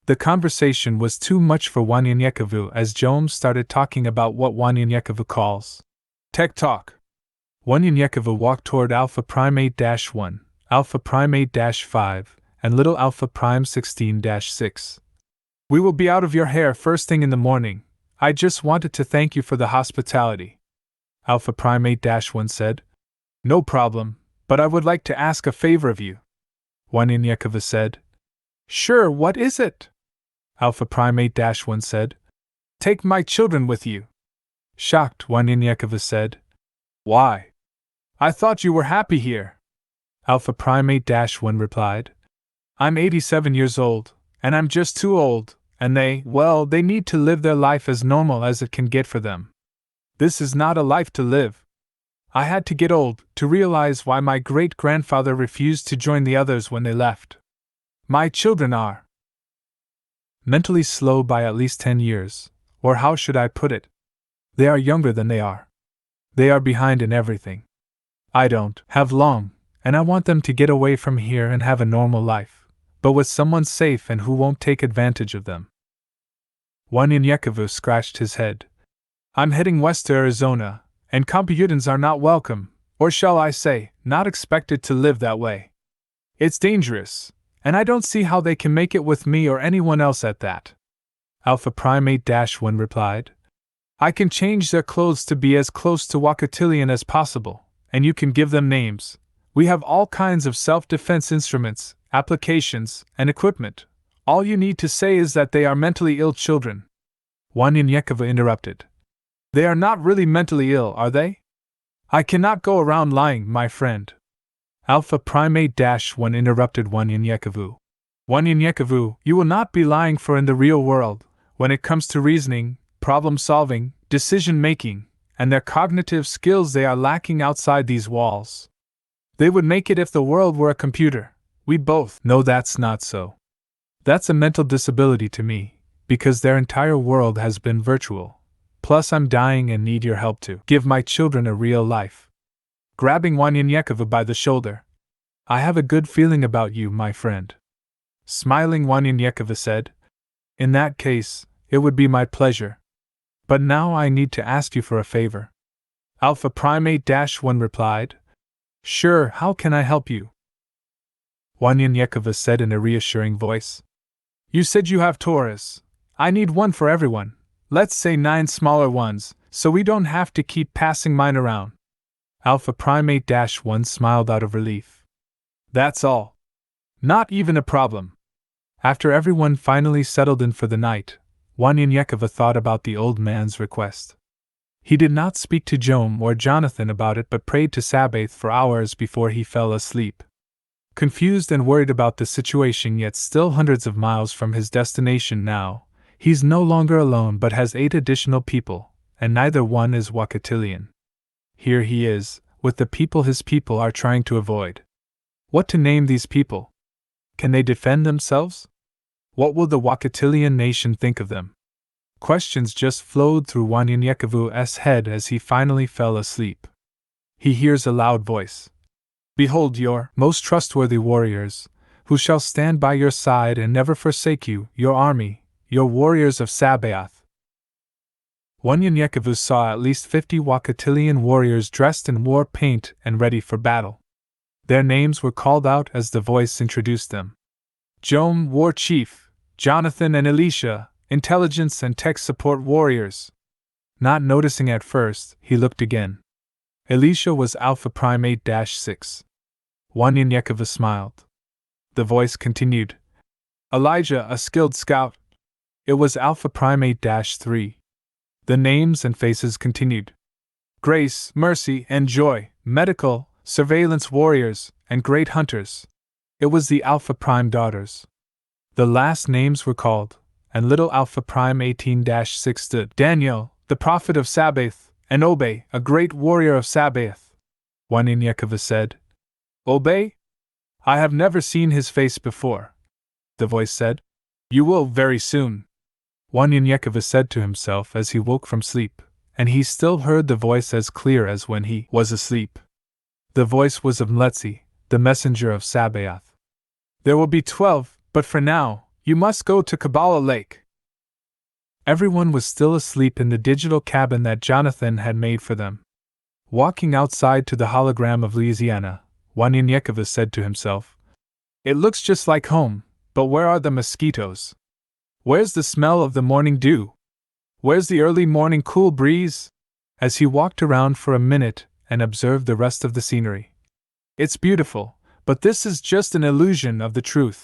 The conversation was too much for Wanyanyekevu as Jom started talking about what Wanyanyekevu calls tech talk. Wanyanyekevu walked toward Alpha Prime 8-1, Alpha Prime 8-5, and Little Alpha Prime 16-6. We will be out of your hair first thing in the morning. I just wanted to thank you for the hospitality. Alpha Prime 8-1 said. No problem, but I would like to ask a favor of you. Wanyanyekevu said. Sure, what is it? Alpha Prime 8-1 said. Take my children with you. Shocked, Wanyanyekevu said. Why? I thought you were happy here. Alpha Prime 8-1 replied. I'm 87 years old, and I'm just too old, and they need to live their life as normal as it can get for them. This is not a life to live. I had to get old to realize why my great-grandfather refused to join the others when they left. My children are mentally slow by at least 10 years, or how should I put it? They are younger than they are. They are behind in everything. I don't have long, and I want them to get away from here and have a normal life, but with someone safe and who won't take advantage of them. Wanyanyekevu scratched his head. I'm heading west to Arizona, and Computans are not welcome, or shall I say, not expected to live that way. It's dangerous, and I don't see how they can make it with me or anyone else at that. Alpha Prime 8-1 replied. I can change their clothes to be as close to Wakatilian as possible, and you can give them names. We have all kinds of self-defense instruments, applications, and equipment. All you need to say is that they are mentally ill children. Wanyanyekevu interrupted. They are not really mentally ill, are they? I cannot go around lying, my friend. Alpha Prime 8-1 interrupted Wanyanyekevu. Wanyanyekevu, you will not be lying, for in the real world, when it comes to reasoning, problem-solving, decision-making, and their cognitive skills, they are lacking outside these walls. They would make it if the world were a computer. We both know that's not so. That's a mental disability to me, because their entire world has been virtual. Plus I'm dying and need your help to give my children a real life. Grabbing Wanyanyekevu by the shoulder. I have a good feeling about you, my friend. Smiling, Wanyanyekevu said. In that case, it would be my pleasure. But now I need to ask you for a favor. Alpha Prime 8-1 replied. Sure, how can I help you? Wanyanyekevu said in a reassuring voice. You said you have Taurus. I need one for everyone. Let's say 9 smaller ones, so we don't have to keep passing mine around. Alpha Prime 8-1 smiled out of relief. That's all. Not even a problem. After everyone finally settled in for the night, Wanyanyekevu thought about the old man's request. He did not speak to Jom or Jonathan about it, but prayed to Sabaoth for hours before he fell asleep. Confused and worried about the situation, yet still hundreds of miles from his destination now, he's no longer alone but has 8 additional people, and neither one is Wakatilian. Here he is, with the people his people are trying to avoid. What to name these people? Can they defend themselves? What will the Wakatilian nation think of them? Questions just flowed through Wanyanyekevu's head as he finally fell asleep. He hears a loud voice. Behold your most trustworthy warriors, who shall stand by your side and never forsake you, your army, your warriors of Sabaoth. Wanyanyekevu saw at least 50 Wakatilian warriors dressed in war paint and ready for battle. Their names were called out as the voice introduced them. Jom, War Chief, Jonathan and Elisha, Intelligence and Tech Support Warriors. Not noticing at first, he looked again. Elisha was Alpha Prime 8-6. Wanyanyekevu smiled. The voice continued. Elijah, a skilled scout. It was Alpha Prime 8-3. The names and faces continued. Grace, Mercy, and Joy, medical, surveillance warriors, and great hunters. It was the Alpha Prime daughters. The last names were called, and little Alpha Prime 18-6 stood. Daniel, the prophet of Sabaoth, and Obey, a great warrior of Sabaoth. Wanyanyekevu said. Obey? I have never seen his face before. The voice said. You will very soon. Wanyanyekevu said to himself as he woke from sleep, and he still heard the voice as clear as when he was asleep. The voice was of Mletsi, the messenger of Sabaoth. There will be 12, but for now, You must go to Kabbalah Lake. Everyone was still asleep in the digital cabin that Jonathan had made for them. Walking outside to the hologram of Louisiana, Wanyan-Yekava said to himself, "It looks just like home, but where are the mosquitoes? Where's the smell of the morning dew? Where's the early morning cool breeze?" As he walked around for a minute and observed the rest of the scenery. "It's beautiful, but this is just an illusion of the truth,"